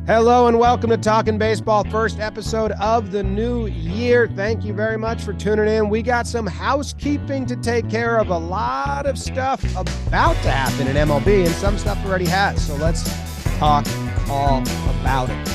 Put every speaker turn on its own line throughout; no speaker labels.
Hello and welcome to Talkin' Baseball, first episode of the new year. Thank you very much for tuning in. We got some housekeeping to take care of, a lot of stuff about to happen in MLB, and some stuff already has. So let's talk all about it.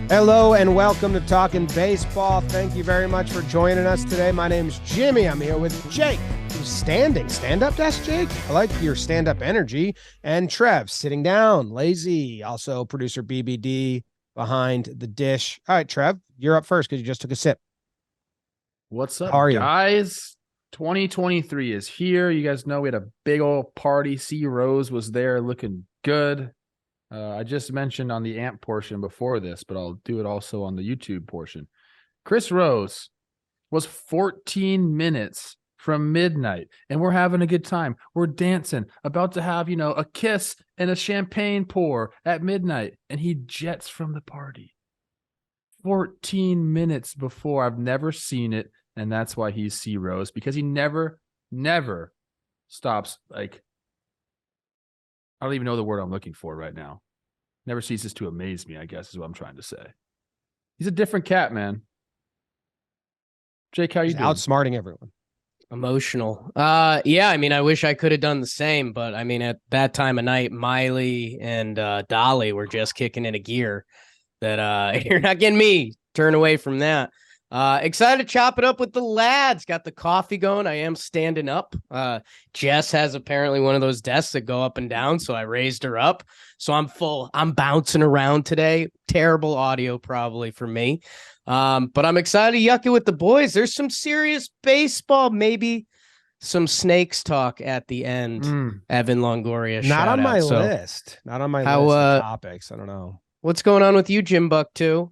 Hello and welcome to Talkin' Baseball. Thank you very much for joining us today. My name's Jimmy. I'm here with Jake, who's standing. Stand up desk, Jake. I like your stand-up energy. And Trev, sitting down, lazy. Also, producer BBD behind the dish. All right, Trev, you're up first because you just took a sip.
What's up,
How are you?
guys? 2023 is here. You guys know we had a big old party. C. Rose was there looking good. I just mentioned on the AMP portion before this, but I'll do it also on the YouTube portion. Chris Rose was 14 minutes from midnight, and we're having a good time. We're dancing, about to have, a kiss and a champagne pour at midnight, and he jets from the party. 14 minutes before. I've never seen it, and that's why he's C. Rose, because he never stops, I don't even know the word I'm looking for right now. Never ceases to amaze me, I guess, is what I'm trying to say. He's a different cat, man. Jake, how you doing?
Outsmarting everyone.
Emotional. Yeah, I wish I could have done the same, but at that time of night, Miley and Dolly were just kicking into gear that you're not getting me. Turn away from that. Excited to chop it up with the lads. Got the coffee going. I am standing up. Jess has apparently one of those desks that go up and down, so I raised her up. So I'm bouncing around today. Terrible audio probably for me. But I'm excited to yuck it with the boys. There's some serious baseball, maybe some Snakes talk at the end. Evan Longoria.
Not on my list. Not on my list of topics. I don't know.
What's going on with you, Jim Buck, too?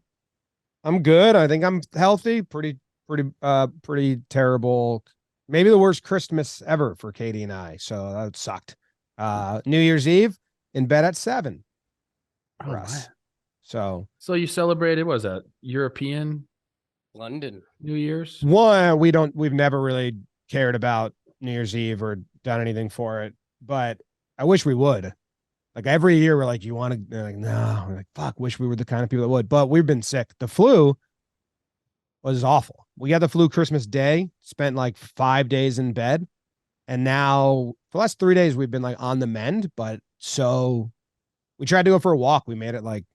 I'm good. I think I'm healthy. Pretty terrible. Maybe the worst Christmas ever for Katie and I. So that sucked. New Year's Eve in bed at 7 for us. So
you celebrated, what was that? European
London
New Year's?
We've never really cared about New Year's Eve or done anything for it, but I wish we would. Like every year we're like, you want to, they're like, no, we're like, fuck, wish we were the kind of people that would, but we've been sick. The flu was awful. We got the flu Christmas Day, spent like 5 days in bed. And now for the last 3 days, we've been like on the mend, but so we tried to go for a walk. We made it like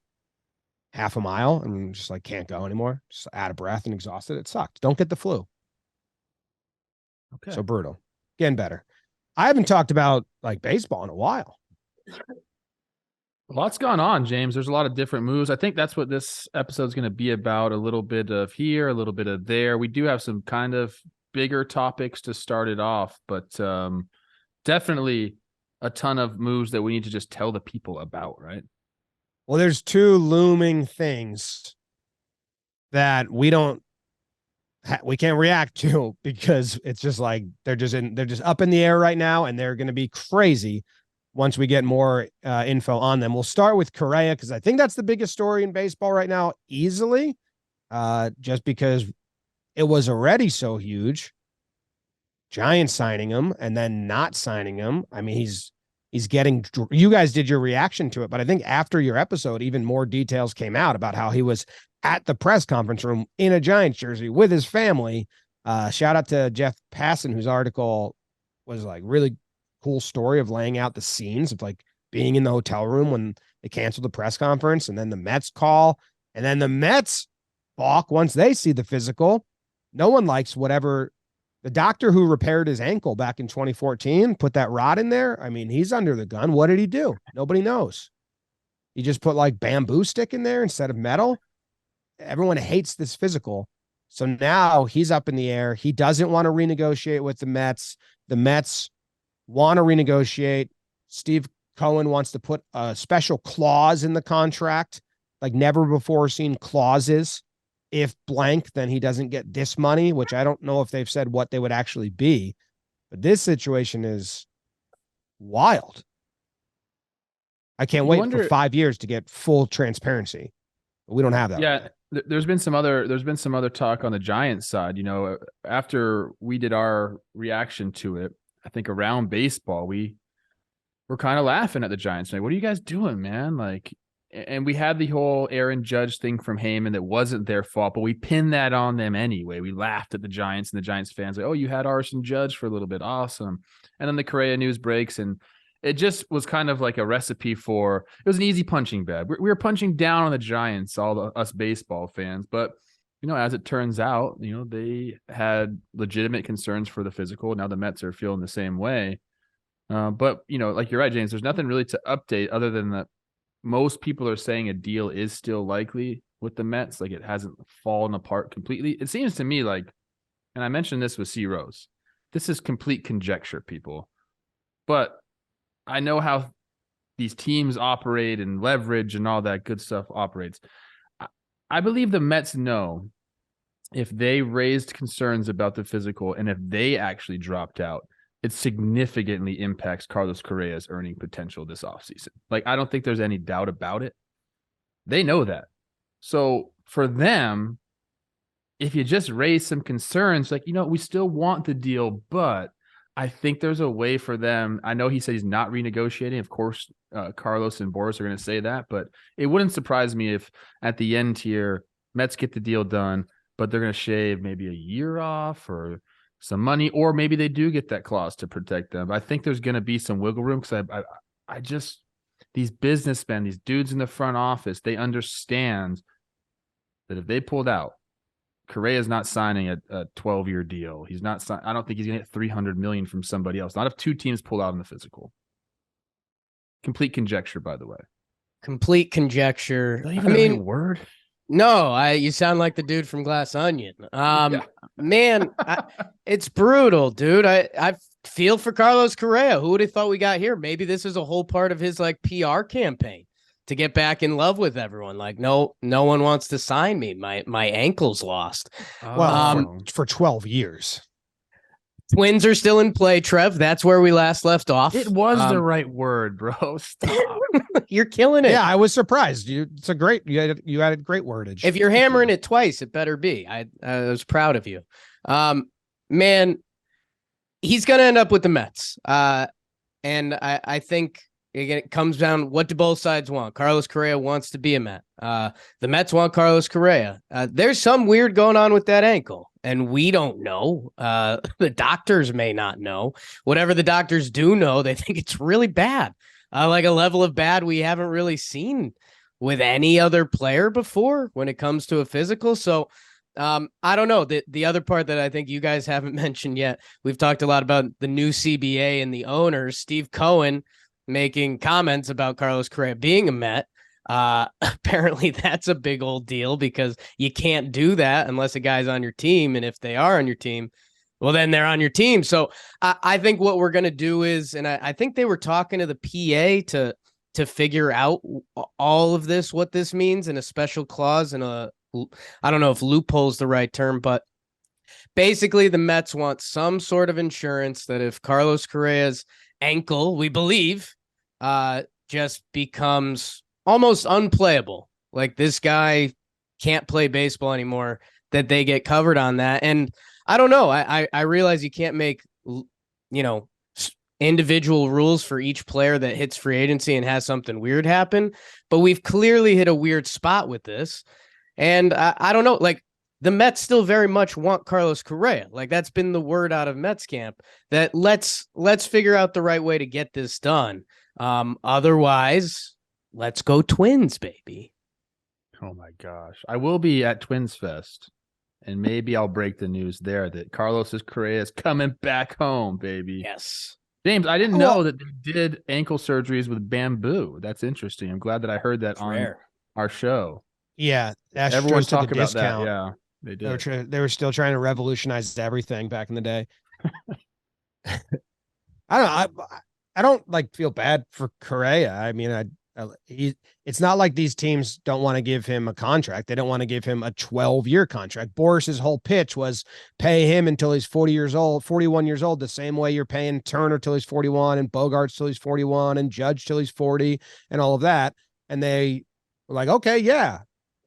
half a mile and just like, can't go anymore. Just out of breath and exhausted. It sucked. Don't get the flu.
Okay.
So brutal. Getting better. I haven't talked about like baseball in a while.
Lots gone on, James. There's a lot of different moves. I think that's what this episode is going to be about. A little bit of here, a little bit of there. We do have some kind of bigger topics to start it off, but definitely a ton of moves that we need to just tell the people about, right?
Well, there's two looming things that we can't react to because it's just like they're just up in the air right now, and they're going to be crazy once we get more info on them. We'll start with Correa because I think that's the biggest story in baseball right now, easily, just because it was already so huge. Giants signing him and then not signing him. I mean, he's getting. You guys did your reaction to it, but I think after your episode, even more details came out about how he was at the press conference room in a Giants jersey with his family. Shout out to Jeff Passan, whose article was like really cool story of laying out the scenes of like being in the hotel room when they canceled the press conference, and then the Mets call, and then the Mets balk once they see the physical. No one likes whatever the doctor who repaired his ankle back in 2014 put that rod in there. I mean, he's under the gun. What did he do? Nobody knows. He just put like bamboo stick in there instead of metal. Everyone hates this physical. So now he's up in the air. He doesn't want to renegotiate with the Mets. The Mets want to renegotiate. Steve Cohen wants to put a special clause in the contract, like never before seen clauses. If blank, then he doesn't get this money, which I don't know if they've said what they would actually be. But this situation is wild. I can't wait for 5 years to get full transparency. But we don't have that.
Yeah, there's been some other talk on the Giants side. You know, after we did our reaction to it, I think around baseball, we were kind of laughing at the Giants. Like, what are you guys doing, man? Like, and we had the whole Aaron Judge thing from Heyman that wasn't their fault, but we pinned that on them anyway. We laughed at the Giants and the Giants fans like, oh, you had Arson Judge for a little bit. Awesome. And then the Correa news breaks, and it just was kind of like a recipe for, it was an easy punching bag. We were punching down on the Giants, us baseball fans. But, you know, as it turns out, you know, they had legitimate concerns for the physical. Now the Mets are feeling the same way. But, you know, like you're right, James, there's nothing really to update other than that most people are saying a deal is still likely with the Mets. Like, it hasn't fallen apart completely. It seems to me like, and I mentioned this with C. Rose, this is complete conjecture, people. But I know how these teams operate and leverage and all that good stuff operates. I believe the Mets know if they raised concerns about the physical and if they actually dropped out, it significantly impacts Carlos Correa's earning potential this offseason. Like, I don't think there's any doubt about it. They know that. So for them, if you just raise some concerns, like, you know, we still want the deal, but I think there's a way for them. I know he said he's not renegotiating. Of course, Carlos and Boris are going to say that, but it wouldn't surprise me if at the end here, Mets get the deal done, but they're going to shave maybe a year off or some money, or maybe they do get that clause to protect them. I think there's going to be some wiggle room because I just, these businessmen, these dudes in the front office, they understand that if they pulled out, Correa is not signing a 12-year deal. He's not. I don't think he's going to get $300 million from somebody else. Not if two teams pull out in the physical. Complete conjecture, by the way.
Complete conjecture.
Is that even a word?
No, you sound like the dude from Glass Onion. Man, it's brutal, dude. I feel for Carlos Correa. Who would have thought we got here? Maybe this is a whole part of his like PR campaign to get back in love with everyone. Like, no one wants to sign me. My ankle's lost.
Well, for 12 years.
Twins are still in play, Trev. That's where we last left off.
It was the right word, bro. Stop.
You're killing it.
Yeah, I was surprised. You added great wordage.
If you're hammering it twice, it better be. I was proud of you. Man, he's going to end up with the Mets. And I think it comes down, what do both sides want? Carlos Correa wants to be a Met. The Mets want Carlos Correa. There's some weird going on with that ankle, and we don't know. The doctors may not know. Whatever the doctors do know, they think it's really bad. Like a level of bad we haven't really seen with any other player before when it comes to a physical. So I don't know. The other part that I think you guys haven't mentioned yet, we've talked a lot about the new CBA and the owners, Steve Cohen, making comments about Carlos Correa being a Met. Apparently that's a big old deal because you can't do that unless a guy's on your team. And if they are on your team, well, then they're on your team. So I think what we're going to do is, and I think they were talking to the PA to figure out all of this, what this means in a special clause and I don't know if loophole is the right term, but basically the Mets want some sort of insurance that if Carlos Correa's ankle, we believe, just becomes almost unplayable, like this guy can't play baseball anymore, that they get covered on that. And I don't know. I realize you can't make, individual rules for each player that hits free agency and has something weird happen, but we've clearly hit a weird spot with this. And I don't know, like the Mets still very much want Carlos Correa. Like that's been the word out of Mets camp, that let's figure out the right way to get this done. Otherwise, let's go Twins, baby.
Oh my gosh. I will be at Twins Fest, and maybe I'll break the news there that Carlos Correa is coming back home, baby.
Yes.
James, I didn't know that they did ankle surgeries with bamboo. That's interesting. I'm glad that I heard that on our show.
Yeah.
Everyone's talking about that. Yeah, they did.
They were still trying to revolutionize everything back in the day. I don't like feel bad for Correa. I mean, it's not like these teams don't want to give him a contract. They don't want to give him a 12-year contract. Boris's whole pitch was pay him until he's 41 years old, the same way you're paying Turner till he's 41 and Bogarts till he's 41 and Judge till he's 40 and all of that. And they were like, okay, yeah,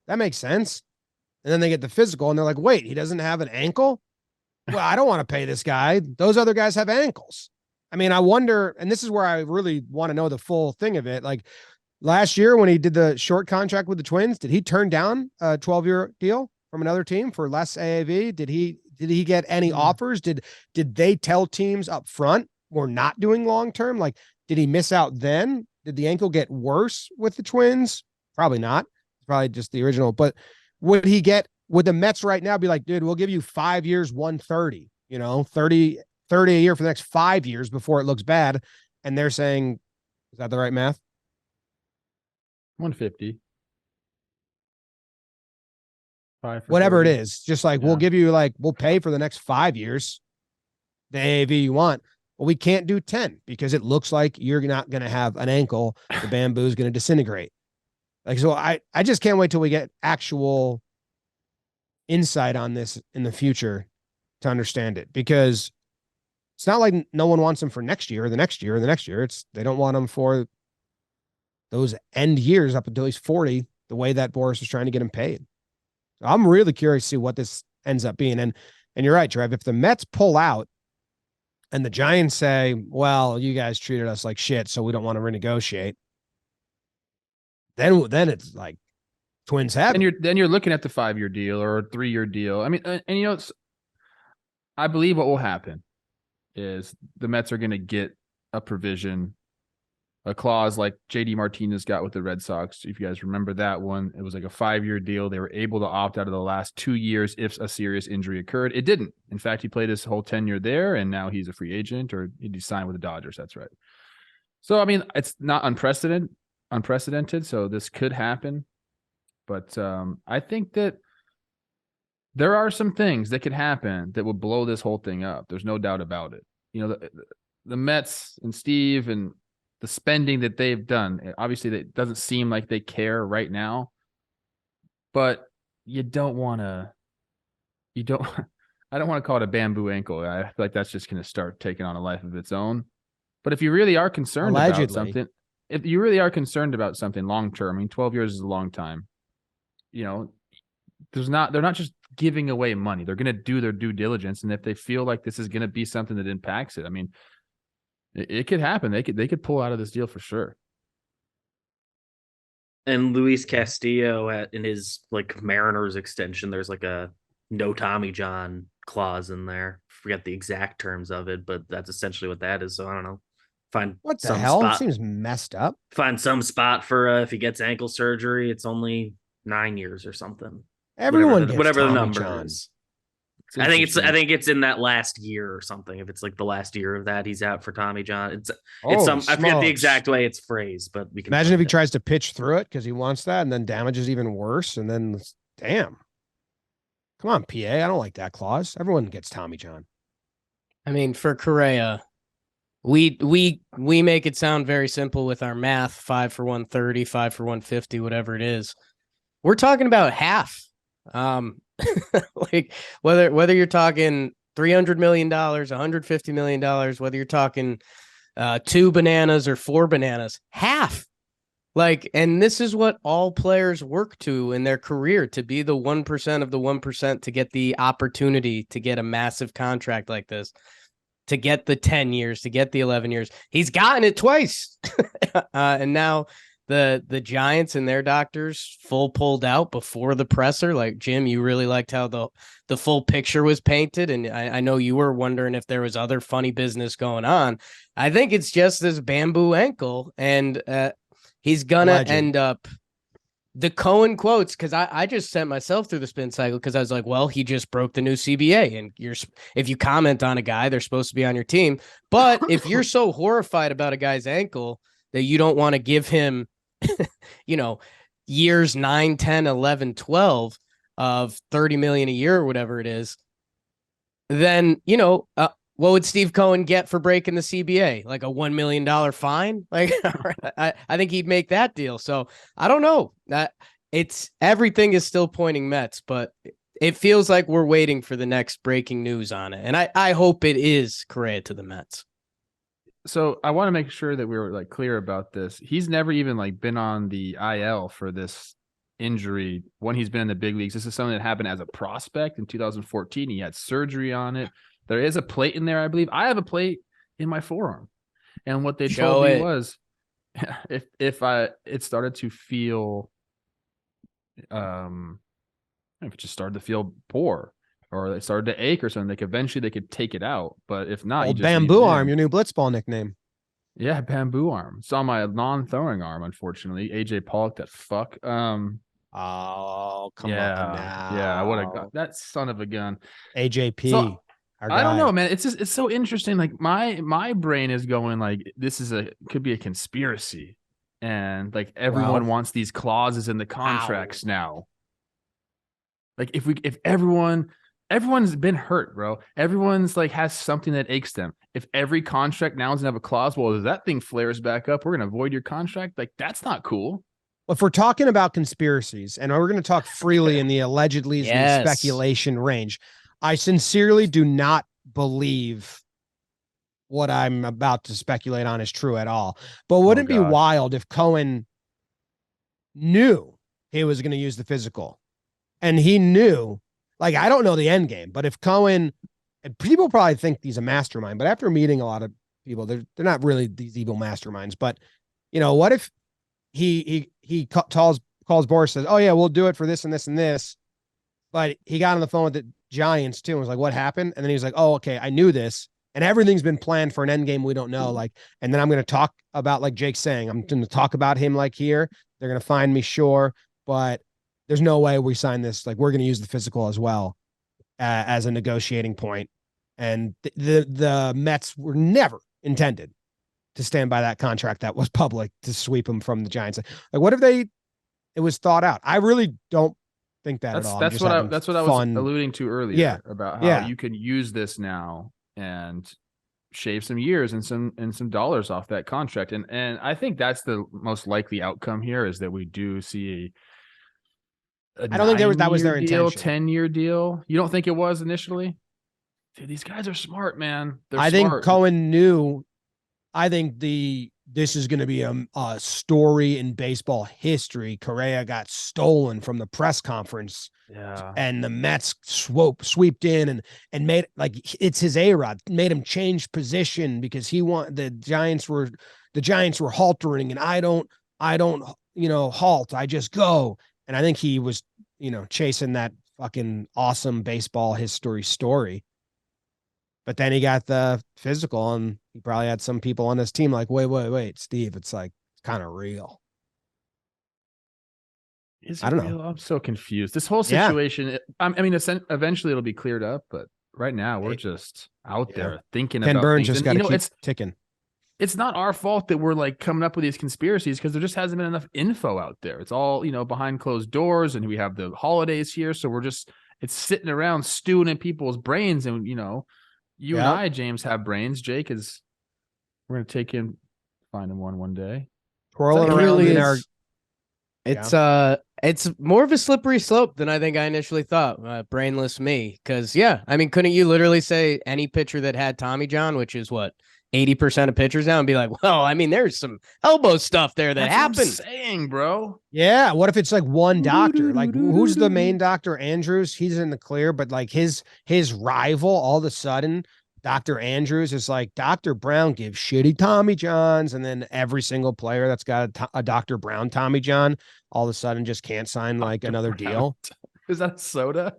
that makes sense. And then they get the physical and they're like, wait, he doesn't have an ankle? Well, I don't want to pay this guy. Those other guys have ankles. I mean, I wonder, and this is where I really want to know the full thing of it. Like last year when he did the short contract with the Twins, did he turn down a 12-year deal from another team for less AAV? Did he get any offers? Did they tell teams up front we're not doing long-term? Like, did he miss out then? Did the ankle get worse with the Twins? Probably not. Probably just the original. But would the Mets right now be like, dude, we'll give you 5 years, 130, 30 a year for the next 5 years before it looks bad. And they're saying, is that the right math?
150.
Whatever
30.
it is. Just like, we'll give you we'll pay for the next 5 years, the AAV you want. Well, we can't do 10 because it looks like you're not going to have an ankle. The bamboo is going to disintegrate. So I just can't wait till we get actual insight on this in the future to understand it, because it's not like no one wants him for next year or the next year or the next year. They don't want him for those end years up until he's 40, the way that Boris is trying to get him paid. So I'm really curious to see what this ends up being. And you're right, Trev, if the Mets pull out and the Giants say, well, you guys treated us like shit, so we don't want to renegotiate, then it's like Twins have.
And you're looking at the 5-year deal or a 3-year deal. I mean, and I believe what will happen is the Mets are going to get a provision, a clause like JD Martinez got with the Red Sox. If you guys remember that one, it was like a 5-year deal. They were able to opt out of the last 2 years if a serious injury occurred. It didn't. In fact, he played his whole tenure there, and now he's a free agent, or he signed with the Dodgers. That's right. So, I mean, it's not unprecedented. So this could happen. But I think that there are some things that could happen that would blow this whole thing up. There's no doubt about it. The Mets and Steve and the spending that they've done, obviously it doesn't seem like they care right now, but I don't want to call it a bamboo ankle. I feel like that's just going to start taking on a life of its own. But if you really are concerned about something, if you really are concerned about something long-term, I mean, 12 years is a long time. They're not just giving away money. They're going to do their due diligence. And if they feel like this is going to be something that impacts it, I mean, it could happen. They could pull out of this deal for sure.
And Luis Castillo in his Mariners extension, there's a no Tommy John clause in there. Forget the exact terms of it, but that's essentially what that is. So I don't know. Find
what the hell spot. Seems messed up.
Find some spot for if he gets ankle surgery. It's only 9 years or something.
Everyone
whatever
the
number
John.
is. I think it's in that last year or something. If it's the last year of that, he's out for Tommy John. It's some I forget the exact way it's phrased, but we can
imagine if he tries to pitch through it because he wants that, and then damages even worse, and then damn. Come on, PA. I don't like that clause. Everyone gets Tommy John.
I mean, for Correa, we make it sound very simple with our math: 5 for 130, 5 for 150, whatever it is. We're talking about half. Whether you're talking $300 million, $150 million, whether you're talking 2 bananas or 4 bananas, half. And this is what all players work to in their career, to be the 1% of the 1%, to get the opportunity to get a massive contract like this, to get the 10 years, to get the 11 years. He's gotten it twice. And now the Giants and their doctors full pulled out before the presser. Jim, you really liked how the full picture was painted. And I know you were wondering if there was other funny business going on. I think it's just this bamboo ankle, and he's gonna end up the Cohen quotes. Cause I just sent myself through the spin cycle. Cause I was like, well, he just broke the new CBA, and if you comment on a guy, they're supposed to be on your team. But if you're so horrified about a guy's ankle that you don't want to give him, years 9, 10, 11, 12 of 30 million a year or whatever it is, then, what would Steve Cohen get for breaking the CBA? Like a $1 million fine? I think he'd make that deal. So I don't know. Everything is still pointing Mets, but it feels like we're waiting for the next breaking news on it. And I hope it is Correa to the Mets.
So I want to make sure that we were clear about this. He's never even been on the IL for this injury when he's been in the big leagues. This is something that happened as a prospect in 2014. He had surgery on it. There is a plate in there, I believe. I have a plate in my forearm. And what they told me was if it started to feel if it just started to feel poor or it started to ache or something, they could take it out. But if not, you just
bamboo arm, your new blitzball nickname.
Yeah, bamboo arm. It's on my non-throwing arm, unfortunately. AJ Pollock, that fuck.
Oh, come on now.
Yeah, I would have got that son of a gun.
AJP.
So, I don't know, man. It's so interesting. Like my brain is going like this could be a conspiracy. And like everyone wants these clauses in the contracts now. Like if everyone's been hurt, bro. Everyone's like has something that aches them. If every contract now doesn't have a clause, well, if that thing flares back up, we're gonna void your contract. Like that's not cool.
If we're talking about conspiracies, and we're going to talk freely in the allegedly speculation range, I sincerely do not believe what I'm about to speculate on is true at all. But wouldn't it be wild if Cohen knew he was going to use the physical, and he knew, like, I don't know the end game, but if Cohen, and people probably think he's a mastermind, but after meeting a lot of people, they're not really these evil masterminds. But you know, what if he calls Boris, says, "Oh yeah, we'll do it for this and this and this," but he got on the phone with the Giants too and was like, "What happened?" And then he was like, "Oh, okay, I knew this, and everything's been planned for an end game we don't know." Like, and then I'm going to talk about, like Jake's saying, I'm going to talk about him like here. They're going to find me, sure, but there's no way we sign this. Like, we're going to use the physical as well as a negotiating point. And the Mets were never intended to stand by that contract that was public to sweep them from the Giants. Like, what if it was thought out? I really don't think that at all.
That's what I was alluding to earlier about how you can use this now and shave some years and some dollars off that contract. And I think that's the most likely outcome here, is that we do see a
I don't think that was their
deal,
intention.
10-year deal. You don't think it was initially? Dude, these guys are smart, man.
I think Cohen knew. I think this is going to be a story in baseball history. Correa got stolen from the press conference, and the Mets swept in and made, like, it's his A-Rod, made him change position because the Giants were haltering, and I don't halt, I just go. And I think he was chasing that fucking awesome baseball history story. But then he got the physical, and he probably had some people on his team like, wait, Steve, it's like, it's kind of real.
I don't know. I'm so confused. This whole situation, I mean, eventually it'll be cleared up, but right now we're just out there thinking
Ken
about
Burns
things.
just got to keep ticking.
It's not our fault that we're like coming up with these conspiracies, because there just hasn't been enough info out there. It's all, behind closed doors, and we have the holidays here. So it's sitting around stewing in people's brains. And, you and I, James, have brains. Jake we're going to take him, find him one day.
Twirling around in our.
It's more of a slippery slope than I think I initially thought. Brainless me. Because, couldn't you literally say any pitcher that had Tommy John, which is what, 80% of pitchers now, and be like, well, I mean, there's some elbow stuff there that happened.
What I'm saying, bro.
Yeah. What if it's like one doctor? Like, who's the main doctor? Andrews. He's in the clear, but like his rival, all of a sudden, Dr. Andrews is like, Dr. Brown gives shitty Tommy Johns, and then every single player that's got a Dr. Brown Tommy John all of a sudden just can't sign like another deal.
Is that a soda?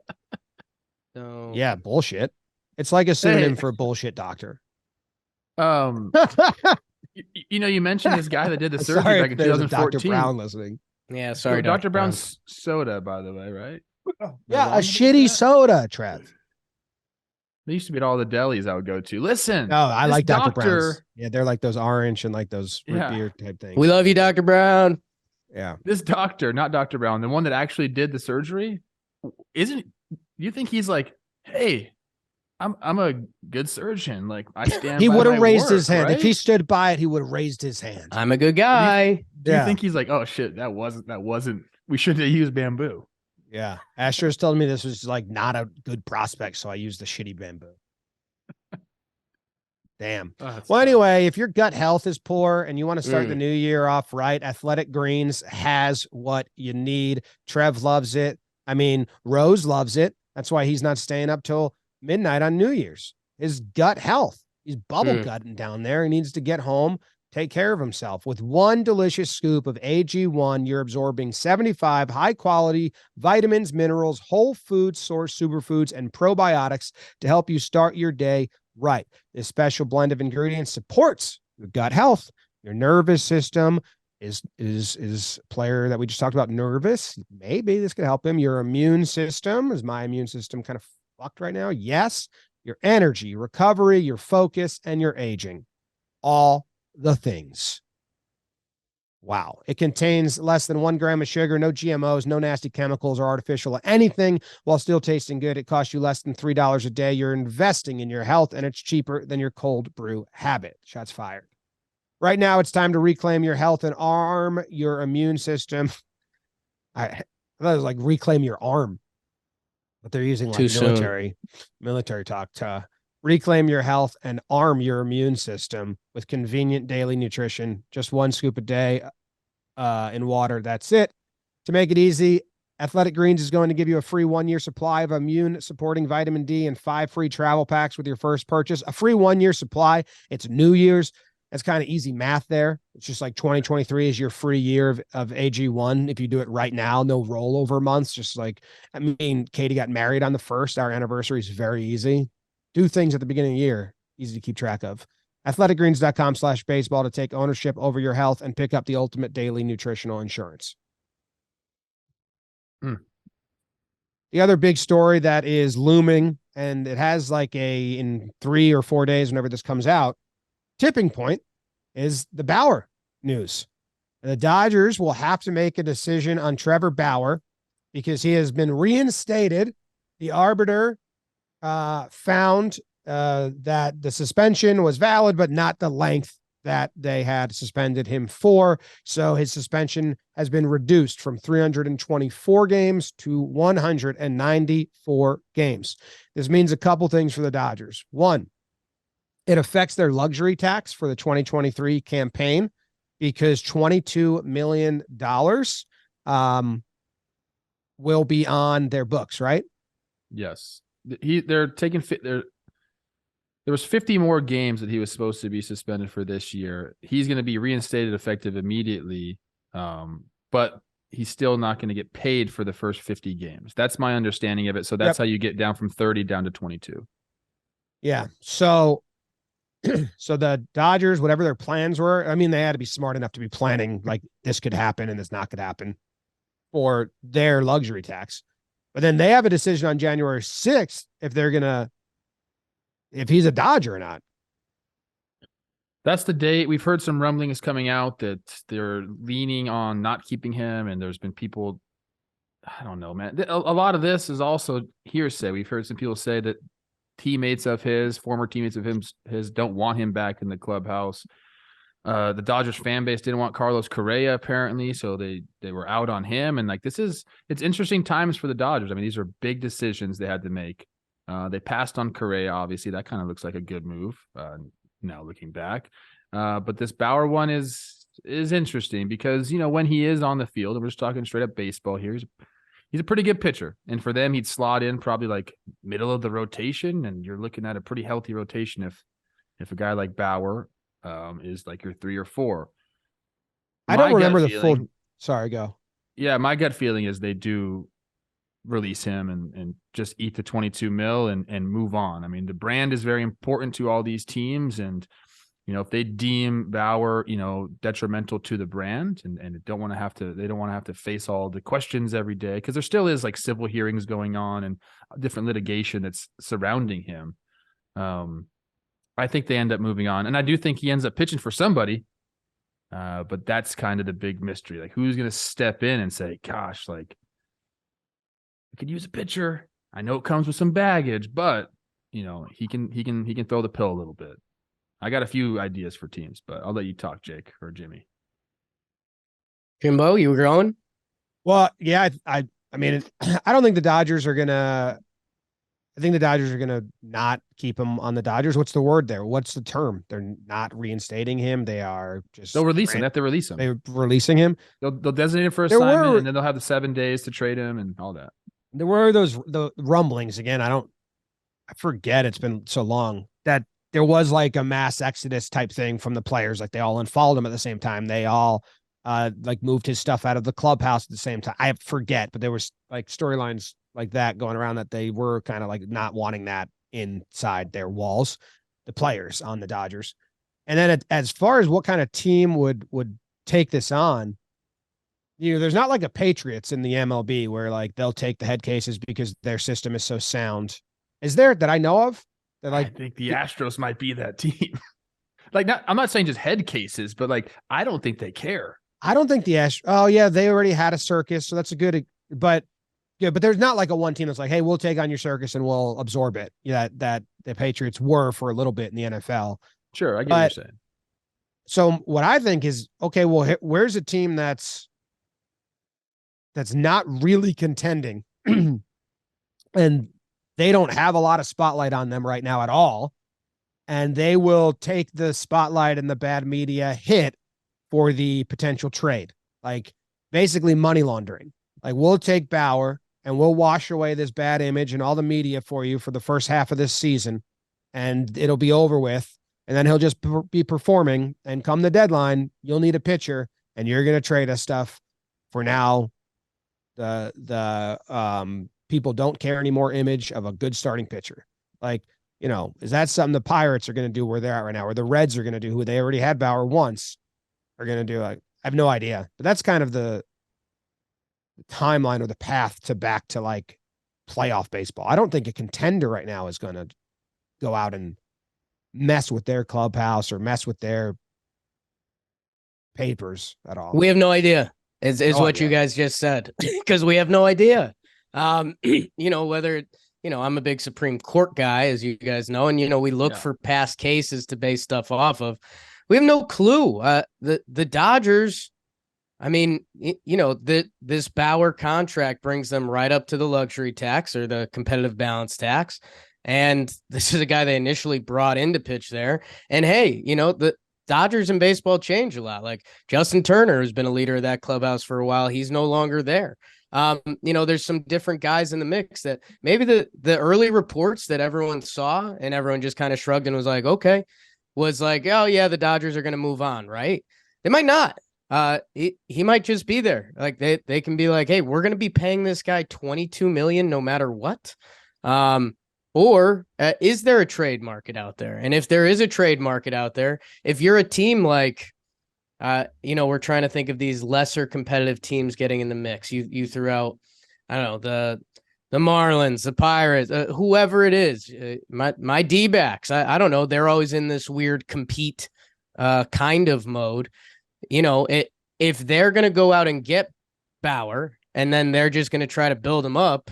No.
Yeah, bullshit. It's like a synonym for bullshit doctor.
You mentioned this guy that did the surgery back in 2014.
Dr. Brown listening.
Yeah, sorry,
Dr. Brown's soda, by the way, right?
Yeah, a shitty soda, Trev.
They used to be at all the delis I would go to. Listen,
no, I like Dr. Brown's. Yeah, they're like those orange and like those root beer type things.
We love you, Dr. Brown.
Yeah,
this doctor, not Dr. Brown, the one that actually did the surgery, you think he's like, hey, I'm a good surgeon. Like, I stand.
He would have raised his hand.
Right?
If he stood by it, he would have raised his hand.
I'm a good guy.
Do you think he's like, oh shit, that wasn't. We shouldn't have used bamboo.
Yeah, Astro's telling me this was like not a good prospect, so I used the shitty bamboo. Damn.
Oh, that's
Well,
tough.
anyway, if your gut health is poor and you want to start the
Mm.
new year off right, Athletic Greens has what you need. Trev loves it. I mean, Rose loves it. That's why he's not staying up till midnight on New Year's. His gut health. He's bubble gutting down there. He needs to get home, take care of himself. With one delicious scoop of AG1, you're absorbing 75 high quality vitamins, minerals, whole food source superfoods, and probiotics to help you start your day right. This special blend of ingredients supports your gut health, your nervous system. Is player that we just talked about nervous? Maybe this could help him. Your immune system. Is my immune system kind of fucked right now? Yes. Your energy, recovery, your focus, and your aging. All the things. Wow. It contains less than 1 gram of sugar, no GMOs, no nasty chemicals or artificial anything, while still tasting good. It costs you less than $3 a day. You're investing in your health, and it's cheaper than your cold brew habit. Shots fired. Right now, it's time to reclaim your health and arm your immune system. I thought it was like reclaim your arm, but they're using like military talk to reclaim your health and arm your immune system with convenient daily nutrition. Just 1 scoop a day in water. That's it. To make it easy, Athletic Greens is going to give you a free 1-year supply of immune supporting vitamin D and 5 free travel packs with your first purchase. A free 1-year supply. It's New Year's. That's kind of easy math there. It's just like 2023 is your free year of AG1. If you do it right now, no rollover months. Just like, I mean, Katie got married on the 1st. Our anniversary is very easy. Do things at the beginning of the year. Easy to keep track of. athleticgreens.com/baseball to take ownership over your health and pick up the ultimate daily nutritional insurance. The other big story that is looming, and it has like in 3 or 4 days, whenever this comes out, tipping point, is the Bauer news. The Dodgers will have to make a decision on Trevor Bauer because he has been reinstated. The arbiter found that the suspension was valid, but not the length that they had suspended him for. So his suspension has been reduced from 324 games to 194 games. This means a couple things for the Dodgers. One, it affects their luxury tax for the 2023 campaign because $22 million will be on their books, right?
Yes. They're taking there was 50 more games that he was supposed to be suspended for this year. He's going to be reinstated effective immediately, but he's still not going to get paid for the first 50 games. That's my understanding of it. So that's how you get down from 30 down to 22.
Yeah. So the Dodgers, whatever their plans were, I mean, they had to be smart enough to be planning like this could happen and this not could happen for their luxury tax. But then they have a decision on January 6th if he's a Dodger or not.
That's the date. We've heard some rumblings coming out that they're leaning on not keeping him, and there's been people, I don't know, man. A lot of this is also hearsay. We've heard some people say that former teammates of his don't want him back in the clubhouse. The Dodgers fan base didn't want Carlos Correa apparently, so they were out on him. And like it's interesting times for the Dodgers. I mean, these are big decisions they had to make. They passed on Correa, obviously. That kind of looks like a good move now looking back. But this Bauer one is interesting because, when he is on the field, and we're just talking straight up baseball here, he's a pretty good pitcher. And for them, he'd slot in probably like middle of the rotation. And you're looking at a pretty healthy rotation if a guy like Bauer is like your 3 or 4.
I don't remember the full. Sorry, go.
Yeah, my gut feeling is they do release him and just eat the 22 mil and move on. I mean, the brand is very important to all these teams. And, if they deem Bauer, detrimental to the brand and they don't want to have to face all the questions every day, because there still is like civil hearings going on and different litigation that's surrounding him. I think they end up moving on. And I do think he ends up pitching for somebody. But that's kind of the big mystery. Like, who's going to step in and say, gosh, like, I could use a pitcher. I know it comes with some baggage, but he can throw the pill a little bit. I got a few ideas for teams, but I'll let you talk, Jake or Jimmy.
Jimbo, you were going?
Well, yeah, I mean, I don't think the Dodgers are gonna. I think the Dodgers are going to not keep him on the Dodgers. What's the word there? What's the term? They're not reinstating him. They are just
They'll release him. They have to release him.
They're releasing him.
They'll designate him for assignment, and then they'll have the 7 days to trade him and all that.
There were the rumblings again. I forget. It's been so long that there was like a mass exodus type thing from the players. Like they all unfollowed him at the same time. They all like moved his stuff out of the clubhouse at the same time. I forget, but there was like storylines like that going around that they were kind of like not wanting that inside their walls, the players on the Dodgers. And then as far as what kind of team would take this on, there's not like a Patriots in the MLB where like they'll take the head cases because their system is so sound. Is there that I know of? That
I think the Astros might be that team. I'm not saying just head cases, but like I don't think they care.
I don't think the Astros. Oh yeah, they already had a circus, so that's a good. But there's not like a one team that's like, hey, we'll take on your circus and we'll absorb it. Yeah, that the Patriots were for a little bit in the NFL.
Sure, I get what you're saying.
So what I think is, okay, well, where's a team that's not really contending, and they don't have a lot of spotlight on them right now at all, and they will take the spotlight and the bad media hit for the potential trade, like basically money laundering. Like we'll take Bauer and we'll wash away this bad image and all the media for you for the first half of this season, and it'll be over with. And then he'll just be performing, and come the deadline, you'll need a pitcher, and you're going to trade us stuff. For now, the people don't care anymore image of a good starting pitcher. Like, is that something the Pirates are going to do where they're at right now, or the Reds are going to do, who they already had Bauer once, are going to do? Like, I have no idea, but that's kind of the timeline or the path to back to like playoff baseball. I don't think a contender right now is going to go out and mess with their clubhouse or mess with their papers at all.
We have no idea. Is what you guys just said, because we have no idea. Whether I'm a big Supreme Court guy, as you guys know, and we look for past cases to base stuff off of. We have no clue. The Dodgers, I mean, this Bauer contract brings them right up to the luxury tax or the competitive balance tax. And this is a guy they initially brought in to pitch there. And hey, the Dodgers in baseball change a lot. Like Justin Turner has been a leader of that clubhouse for a while. He's no longer there. There's some different guys in the mix that maybe the early reports that everyone saw and everyone just kind of shrugged and was like, okay, was like, oh yeah, the Dodgers are going to move on, right? They might not. He might just be there. Like they can be like, hey, we're going to be paying this guy $22 million no matter what. Or is there a trade market out there? And if there is a trade market out there, if you're a team like, we're trying to think of these lesser competitive teams getting in the mix. You threw out, I don't know, the Marlins, the Pirates, whoever it is, my D-backs. I don't know. They're always in this weird compete kind of mode. If they're going to go out and get Bauer and then they're just going to try to build him up,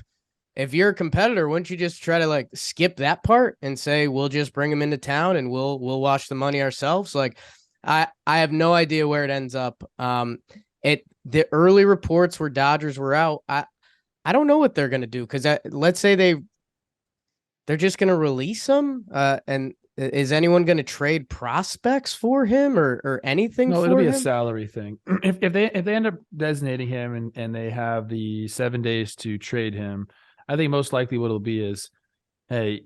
if you're a competitor, wouldn't you just try to like skip that part and say, we'll just bring him into town and we'll wash the money ourselves? Like, I have no idea where it ends up. The early reports where Dodgers were out, I don't know what they're going to do. Cause let's say they're just going to release him. And is anyone going to trade prospects for him or anything?
No,
for
it'll be
him?
a salary thing. If they end up designating him and they have the 7 days to trade him, I think most likely what it'll be is, hey,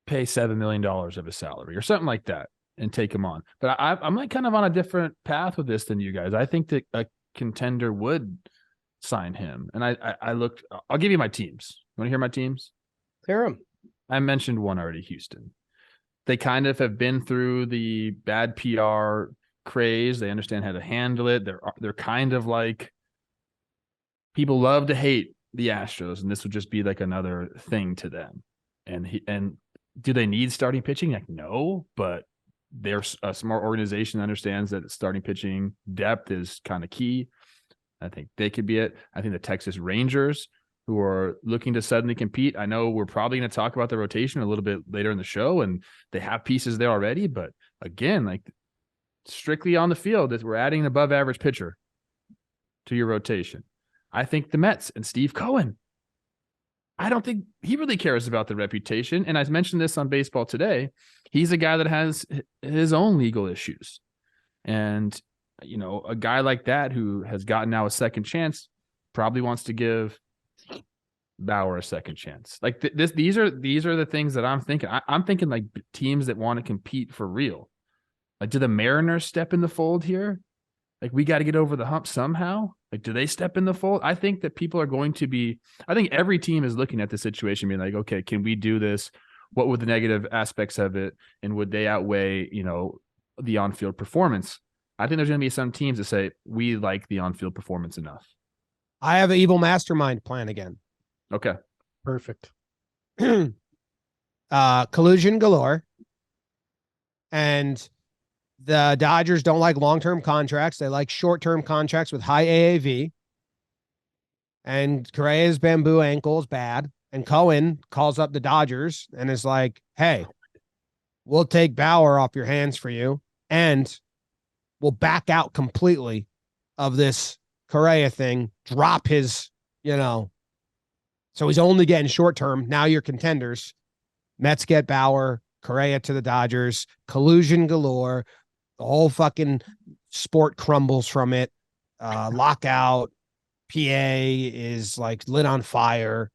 pay $7 million of his salary or something like that and take him on. But I'm like kind of on a different path with this than you guys. I think that a contender would sign him. And I'll give you my teams. You want to hear my teams?
Hear them.
I mentioned one already, Houston. They kind of have been through the bad PR craze. They understand how to handle it. They're kind of like, people love to hate the Astros, and this would just be like another thing to them. And do they need starting pitching? Like, no, but they're a smart organization that understands that starting pitching depth is kind of key. I think they could be it. I think the Texas Rangers, who are looking to suddenly compete. I know we're probably going to talk about the rotation a little bit later in the show, and they have pieces there already. But again, like strictly on the field, that we're adding an above average pitcher to your rotation. I think the Mets and Steve Cohen. I don't think he really cares about the reputation. And I mentioned this on Baseball Today. He's a guy that has his own legal issues. And, a guy like that who has gotten now a second chance probably wants to give Bauer a second chance. Like these are the things that I'm thinking. I'm thinking like teams that want to compete for real. Like, do the Mariners step in the fold here? Like, we got to get over the hump somehow. Like, do they step in the fold? I think that people are going to be, I think every team is looking at the situation being like, okay, can we do this? What would the negative aspects of it? And would they outweigh, the on-field performance? I think there's going to be some teams that say, we like the on-field performance enough.
I have an evil mastermind plan again.
Okay.
Perfect.
Collusion galore. And the Dodgers don't like long-term contracts. They like short-term contracts with high AAV. And Correa's bamboo ankle is bad. And Cohen calls up the Dodgers and is like, hey, we'll take Bauer off your hands for you. And we'll back out completely of this Correa thing, drop his, so he's only getting short-term. Now you're contenders. Mets get Bauer, Correa to the Dodgers, collusion galore. The whole fucking sport crumbles from it. Lockout. PA is like lit on fire.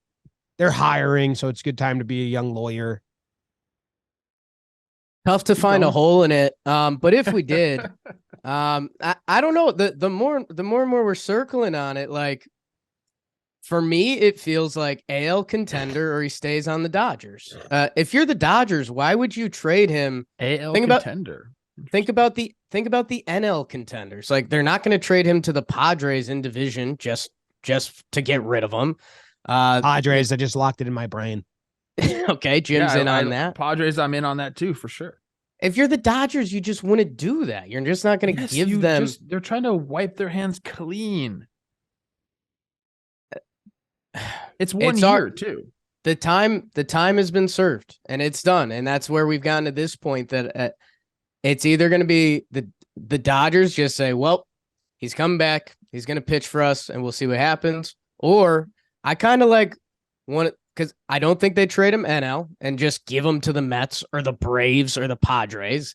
They're hiring, so it's a good time to be a young lawyer.
Tough to find a hole in it. But if we did, I don't know. The more and more we're circling on it, like, for me, it feels like AL contender or he stays on the Dodgers. If you're the Dodgers, why would you trade him?
AL contender.
Think about the NL contenders. Like, they're not going to trade him to the Padres in division just to get rid of him.
Padres, I just locked it in my brain.
Okay, Jim's in on that.
Padres, I'm in on that too, for sure.
If you're the Dodgers, you just wouldn't do that. You're just not going to give them.
They're trying to wipe their hands clean. It's 1 year too.
The time has been served and it's done. And that's where we've gotten to this point that it's either going to be the Dodgers just say, well, he's coming back. He's going to pitch for us and we'll see what happens. Or I kind of like want, because I don't think they trade him NL and just give him to the Mets or the Braves or the Padres.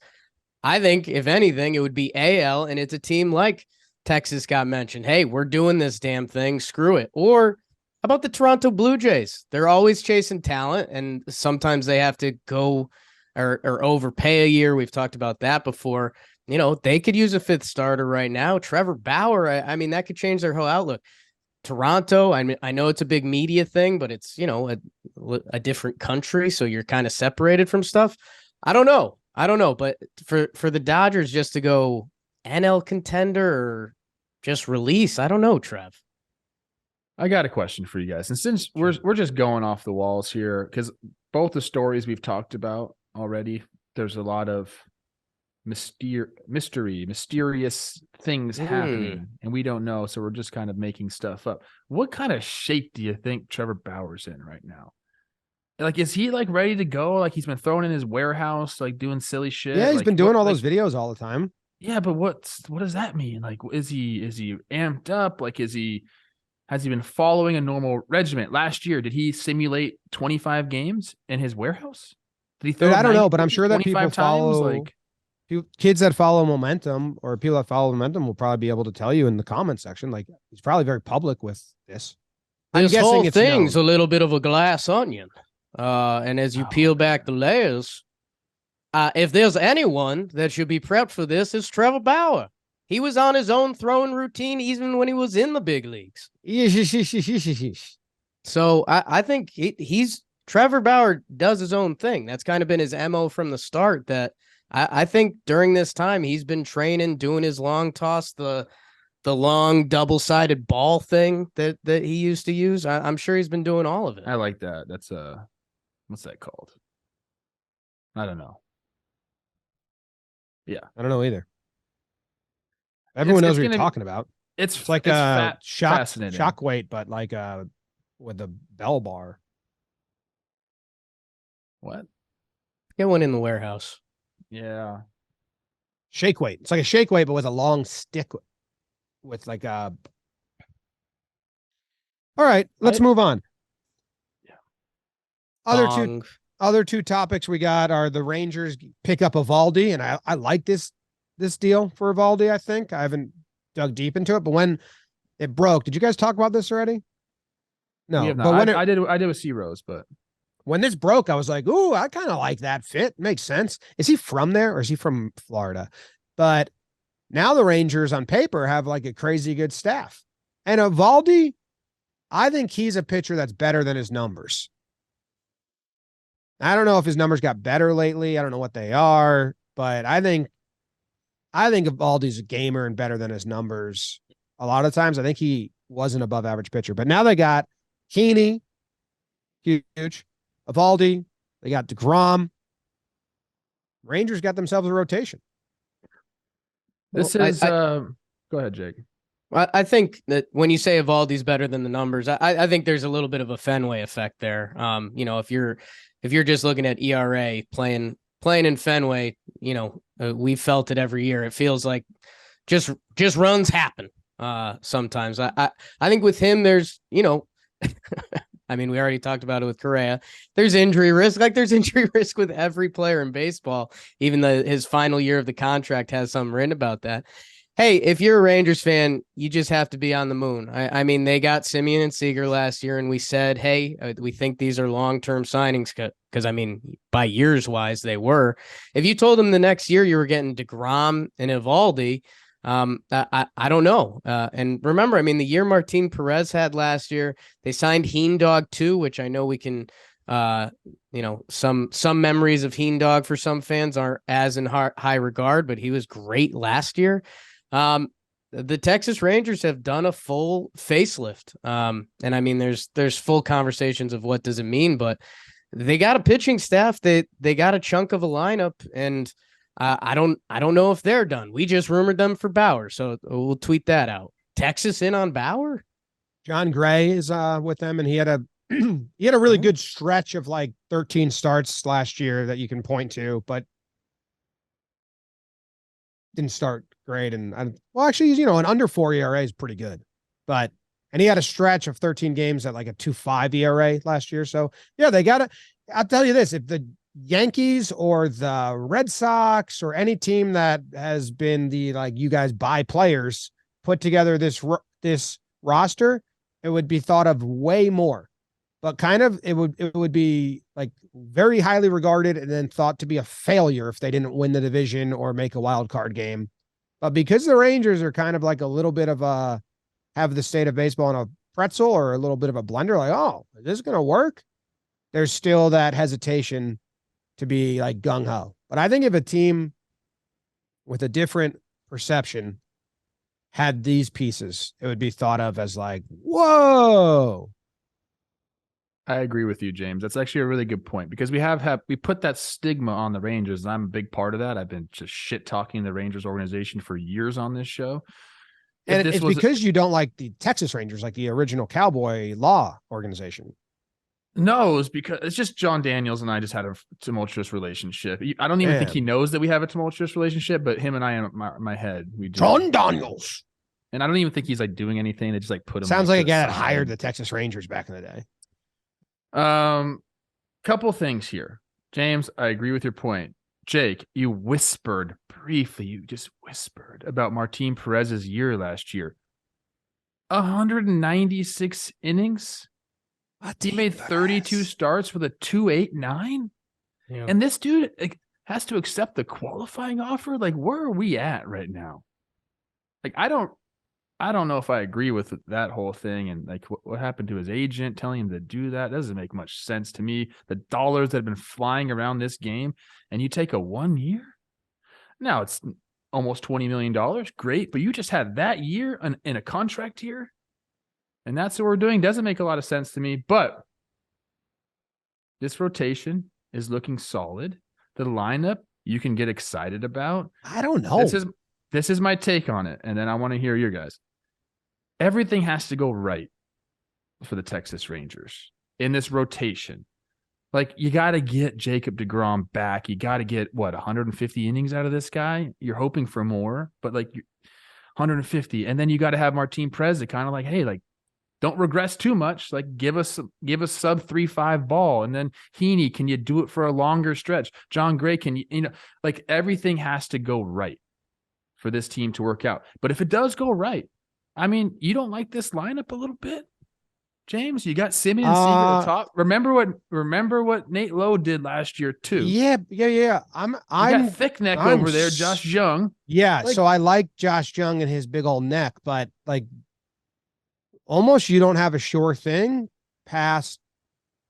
I think, if anything, it would be AL, and it's a team like Texas got mentioned. Hey, we're doing this damn thing. Screw it. Or how about the Toronto Blue Jays? They're always chasing talent, and sometimes they have to go or overpay a year. We've talked about that before. They could use a fifth starter right now. Trevor Bauer, I mean, that could change their whole outlook. Toronto, I mean, I know it's a big media thing, but it's, a different country, so you're kind of separated from stuff. I don't know, but for the Dodgers just to go NL contender or just release, I don't know, Trev.
I got a question for you guys. And since we're just going off the walls here, because both the stories we've talked about already, there's a lot of mysterious things happening, and we don't know, so we're just kind of making stuff up. What kind of shape do you think Trevor Bauer's in right now? Like, is he like ready to go? Like, he's been thrown in his warehouse, like doing silly shit.
Yeah, he's been doing all those videos all the time.
Yeah, but what does that mean? Like, is he amped up? Like, has he been following a normal regimen? Last year, did he simulate 25 games in his warehouse? Did he throw?
I don't know, but I'm sure that people follow.
Like,
kids that follow Momentum or people that follow Momentum will probably be able to tell you in the comment section. Like, he's probably very public with this.
This whole thing's a little bit of a glass onion. And as you peel back the layers, if there's anyone that should be prepped for this, it's Trevor Bauer. He was on his own throwing routine even when he was in the big leagues. So I think he's Trevor Bauer does his own thing. That's kind of been his MO from the start, that I think during this time he's been training, doing his long toss, the long double-sided ball thing that he used to use. I'm sure he's been doing all of it.
I like that. That's what's that called? I don't know. Yeah,
I don't know either. Everyone knows what you're talking about.
It's
like a shock weight, but like with a bell bar.
What?
Get one in the warehouse.
Yeah.
Shake weight. It's like a shake weight, but with a long stick with like a. All right, let's move on.
Yeah.
Other
Bong.
two topics we got are the Rangers pick up Eovaldi, and I like this deal for Eovaldi. I think I haven't dug deep into it, but when it broke, did you guys talk about this already?
We
No,
have
but
not. I did with C Rose, but
when this broke, I was like, ooh, I kind of like that fit. Makes sense. Is he from there or is he from Florida? But now the Rangers on paper have like a crazy good staff. And Eovaldi, I think he's a pitcher that's better than his numbers. I don't know if his numbers got better lately. I don't know what they are, but I think Eovaldi's a gamer and better than his numbers. A lot of times, I think he was an above average pitcher. But now they got Heaney, huge. Eovaldi, they got DeGrom. Rangers got themselves a rotation.
this
Well,
is. Go ahead, Jake.
I think that when you say Evaldi's better than the numbers, I think there's a little bit of a Fenway effect there. If you're just looking at ERA playing in Fenway, we felt it every year. It feels like just runs happen. Sometimes I think with him, there's, I mean, we already talked about it with Correa. There's injury risk. Like there's injury risk with every player in baseball. Even his final year of the contract has something written about that. Hey, if you're a Rangers fan, you just have to be on the moon. I mean, they got Simeon and Seager last year, and we said, hey, we think these are long-term signings because, I mean, by years-wise, they were. If you told them the next year you were getting DeGrom and Eovaldi, I don't know. And remember, I mean, the year Martin Perez had last year, they signed Heendog too, which I know we can, some memories of Heendog for some fans aren't as in high regard, but he was great last year. The Texas Rangers have done a full facelift. And I mean, there's full conversations of what does it mean, but they got a pitching staff. They got a chunk of a lineup, and I don't know if they're done. We just rumored them for Bauer, so we'll tweet that out. Texas in on Bauer.
John Gray is with them, and he had a really good stretch of like 13 starts last year that you can point to, but didn't start great. And actually, an under 4 ERA is pretty good, and he had a stretch of 13 games at like a 2.5 ERA last year. So yeah, they got to. I'll tell you this: if the Yankees or the Red Sox or any team that has been you guys buy players put together this roster, it would be thought of way more. But it would be like very highly regarded and then thought to be a failure if they didn't win the division or make a wild card game. But because the Rangers are kind of like a little bit of have the state of baseball in a pretzel or a little bit of a blender, like, oh, is this going to work? There's still that hesitation to be like gung ho. But I think if a team with a different perception had these pieces, it would be thought of as like, whoa.
I agree with you, James. That's actually a really good point because we put that stigma on the Rangers, and I'm a big part of that. I've been just shit talking the Rangers organization for years on this show.
And it's because you don't like the Texas Rangers, like the original Cowboy Law organization.
No, it's because it's just John Daniels and I just had a tumultuous relationship. I don't even think he knows that we have a tumultuous relationship, but him and I in my head, we do.
John Daniels.
And I don't even think he's like doing anything. They just like put him.
Sounds like a guy that hired the Texas Rangers back in the day.
Couple things here. James, I agree with your point. Jake, you whispered briefly, you just whispered about Martin Perez's year last year. 196 innings. He made 32 starts with a 2.89. Yeah. And this dude has to accept the qualifying offer. Like, where are we at right now? Like, I don't know if I agree with that whole thing, and like what happened to his agent telling him to do that doesn't make much sense to me. The dollars that have been flying around this game, and you take a 1 year. Now it's almost $20 million. Great, but you just had that year in a contract year, and that's what we're doing. Doesn't make a lot of sense to me. But this rotation is looking solid. The lineup you can get excited about.
I don't know.
This is my take on it, and then I want to hear your guys. Everything has to go right for the Texas Rangers in this rotation. Like, you got to get Jacob deGrom back. You got to get, 150 innings out of this guy? You're hoping for more, but 150. And then you got to have Martin Perez to kind of like, hey, like, Don't regress too much. Like give us sub 3.5 ball. And then Heaney, can you do it for a longer stretch? John Gray, can you like everything has to go right for this team to work out. But if it does go right, I mean, you don't like this lineup a little bit, James? You got Simeon and Seager at the top. Remember what Nate Lowe did last year too.
Yeah. I'm
got thick neck over there, Josh Jung.
Yeah, so I like Josh Jung and his big old neck, but like almost you don't have a sure thing past.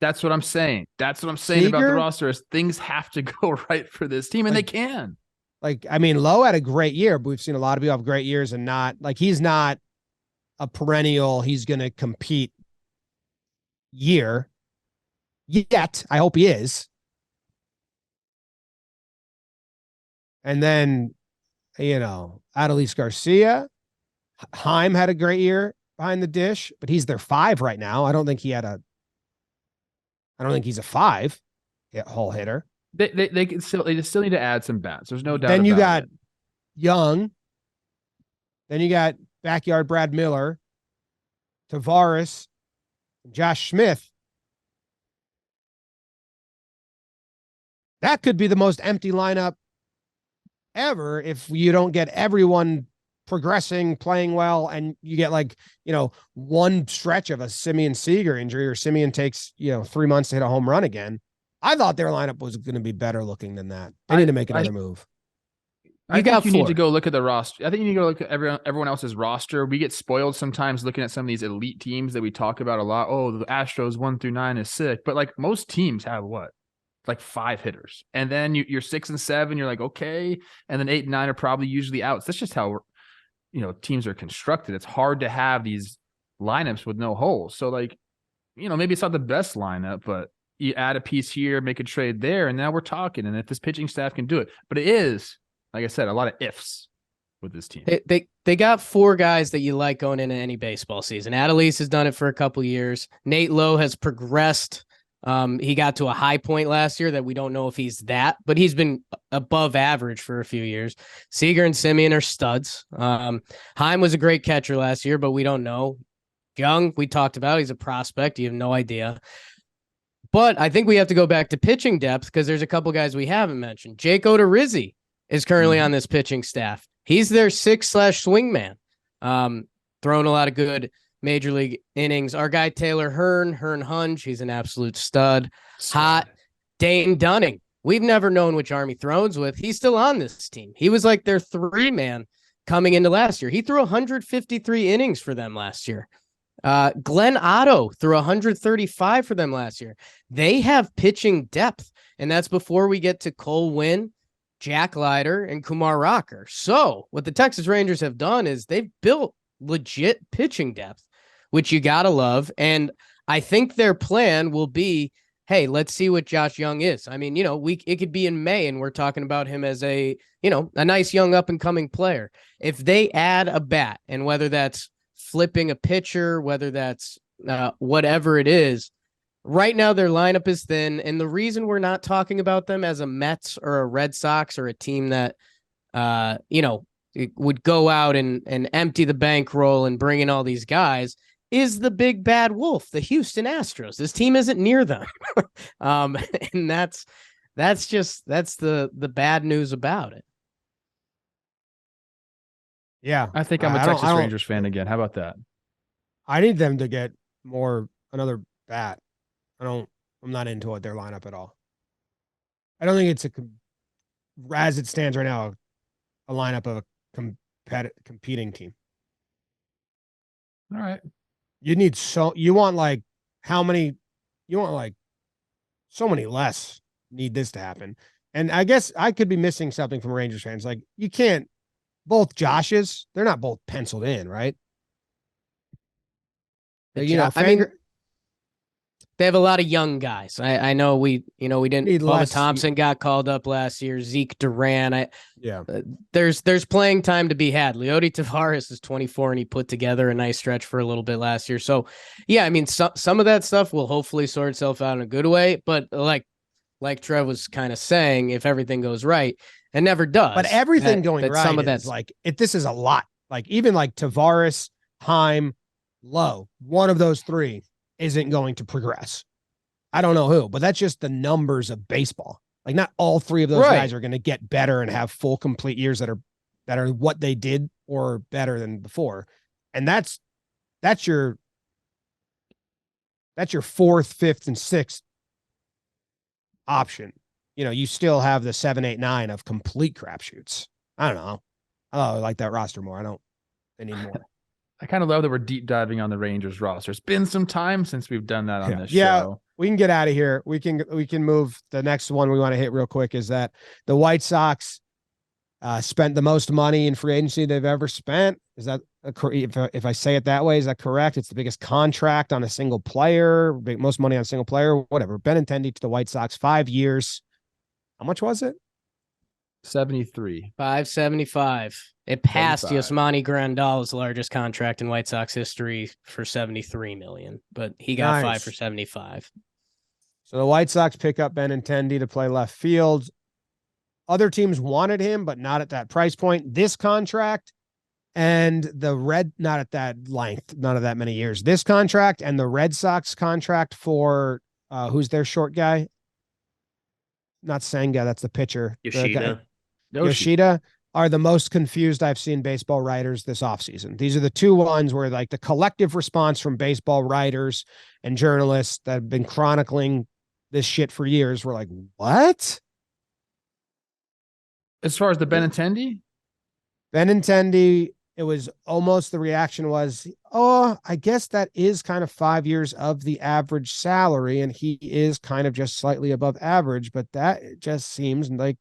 That's what I'm saying. About the roster is things have to go right for this team, and they can.
Like, I mean, Lowe had a great year, but we've seen a lot of people have great years and not like he's not a perennial. He's going to compete year yet. I hope he is. And then, Adolis Garcia, Heim had a great year behind the dish, but he's their 5 right now. I don't think he's a 5 hole hitter.
They still need to add some bats. There's no doubt.
Then you got
it.
Young. Then you got backyard Brad Miller, Tavares, Josh Smith. That could be the most empty lineup ever if you don't get everyone progressing, playing well, and you get one stretch of a Simeon Seager injury or Simeon takes 3 months to hit a home run again. I thought their lineup was going to be better looking than that. They need to make another move.
I think you need to go look at the roster. I think you need to go look at everyone else's roster. We get spoiled sometimes looking at some of these elite teams that we talk about a lot. Oh, the Astros 1 through 9 is sick, but like most teams have what? Like 5 hitters, and then you're 6 and 7. You're like, okay, and then 8 and 9 are probably usually outs. That's just how teams are constructed. It's hard to have these lineups with no holes. So maybe it's not the best lineup, but you add a piece here, make a trade there, and now we're talking. And if this pitching staff can do it, but it is, like I said, a lot of ifs with this team.
They got 4 guys that you like going into any baseball season. Adolis has done it for a couple years. Nate Lowe has progressed. He got to a high point last year that we don't know if he's that, but he's been above average for a few years. Seager and Simeon are studs. Heim was a great catcher last year, but we don't know. Young, we talked about, he's a prospect. You have no idea. But I think we have to go back to pitching depth because there's a couple guys we haven't mentioned. Jake Odorizzi is currently on this pitching staff. He's their 6/swing man. Throwing a lot of good major league innings. Our guy Taylor Hearn Hunge, he's an absolute stud. Hot. Dane Dunning. We've never known which arm he throws with. He's still on this team. He was like their 3-man coming into last year. He threw 153 innings for them last year. Glenn Otto threw 135 for them last year. They have pitching depth, and that's before we get to Cole Winn, Jack Leiter, and Kumar Rocker. So what the Texas Rangers have done is they've built legit pitching depth, which you gotta love. And I think their plan will be, hey, let's see what Josh Jung is. I mean, it could be in May and we're talking about him as a nice young up and coming player. If they add a bat, and whether that's flipping a pitcher, whether that's whatever it is, right now their lineup is thin. And the reason we're not talking about them as a Mets or a Red Sox or a team that, it would go out and empty the bankroll and bring in all these guys is the big bad wolf, the Houston Astros. This team isn't near them. And that's the bad news about it.
Yeah.
I think I'm a Texas Rangers fan again. How about that?
I need them to get another bat. I'm not into their lineup at all. I don't think it's as it stands right now, a lineup of a competing team.
All right.
You want so many less need this to happen. And I guess I could be missing something from Rangers fans. Like, you can't, both Joshes, they're not both penciled in, right?
They have a lot of young guys. I know we didn't. Bubba Thompson got called up last year. Zeke Duran. There's playing time to be had. Leody Tavares is 24 and he put together a nice stretch for a little bit last year. So yeah, I mean, some of that stuff will hopefully sort itself out in a good way. But like Trev was kind of saying, if everything goes right, it never does.
But everything going right, some of that's
like
this is a lot. Like even like Tavares, Heim, low. One of those three isn't going to progress. I don't know who, but that's just the numbers of baseball. Like not all three of those guys are going to get better and have full complete years that are what they did or better than before. And that's your fourth, fifth, and sixth option. You still have the 7, 8, 9 of complete crapshoots. I don't know. I like that roster more. I need more.
I kind of love that we're deep diving on the Rangers roster. It's been some time since we've done that on this show.
We can get out of here. We can move. The next one we want to hit real quick is that the White Sox spent the most money in free agency they've ever spent. Is that if I say it that way, is that correct? It's the biggest contract on a single player, most money on a single player, whatever. Benintendi to the White Sox, 5 years. How much was it?
73.
575. It passed
75.
Yasmani Grandal's largest contract in White Sox history for $73 million, but he got 5 for 75.
So the White Sox pick up Benintendi to play left field. Other teams wanted him, but not at that price point. This contract and not at that length, not of that many years. This contract and the Red Sox contract for who's their short guy? Not Senga, that's the pitcher. Yoshida are the most confused I've seen baseball writers this offseason. These are the two ones where like the collective response from baseball writers and journalists that have been chronicling this shit for years were like, what?
As far as the Benintendi,
it was almost the reaction was, oh, I guess that is kind of 5 years of the average salary, and he is kind of just slightly above average, but that just seems like